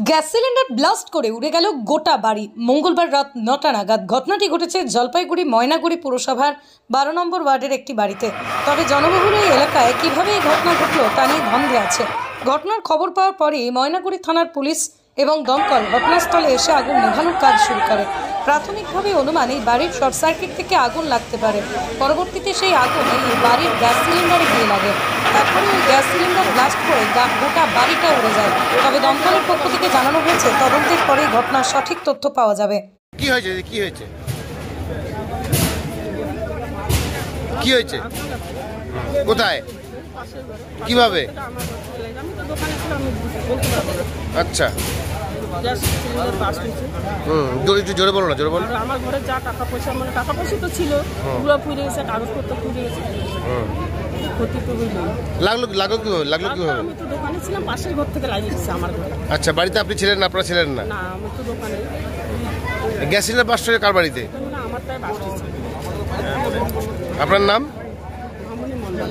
Gas cylinder blast করে উড়ে গেল গোটা বাড়ি। মঙ্গলবার রাত ৯টা নাগাদ ঘটনাটি ঘটেছে জলপাইগুড়ি ময়নাগুড়ি পুরসভার ১২ নম্বর ওয়ার্ডের একটি বাড়িতে। তবে জনবহুল এই এলাকায় কিভাবে এই ঘটনা ঘটল তা নিয়ে ধন্দে আছে। ঘটনার খবর পাওয়ার পরেই ময়নাগুড়ি থানার পুলিশ এবং দমকল ঘটনাস্থলে এসে আগুন নেভানোর কাজ শুরু করে। প্রাথমিকভাবে অনুমান এই বাড়ির শর্ট সার্কিট থেকে আগুন লাগতে পারে। পরবর্তীতে সেই আগুন এই বাড়ির গ্যাস সিলিন্ডারে গিয়ে লাগে। তারপরে ওই গ্যাস সিলিন্ডার ব্লাস্ট করে গোটা বাড়িটা উড়ে যায়। তবে দমকলের পক্ষ থেকে জানানো হয়েছে তদন্তের পরেই ঘটনার সঠিক তথ্য পাওয়া যাবে। কি হয়েছে কোথায় কিভাবে? আচ্ছা জোরে বলো না, জোরে বলো। আমার ঘরে যা টাকা পয়সা তো ছিল পুরো পুড়ে গেছে, কাগজপত্র পুড়ে গেছে, ক্ষতি তো হইল। লাগলো কিভাবে? আমি তো দোকানে ছিলাম, পাশের ঘর থেকে লাগিয়েছে আমার ঘরে। আচ্ছা, বাড়িতে আপনি ছিলেন না? আপনারা ছিলেন না? না, আমি তো দোকানে। গ্যাস সিলিন্ডার বাস্ট হয়ে কার বাড়িতে? আমারটাই বাস্ট হয়েছে। আপনার নাম? মামনি মন্ডল।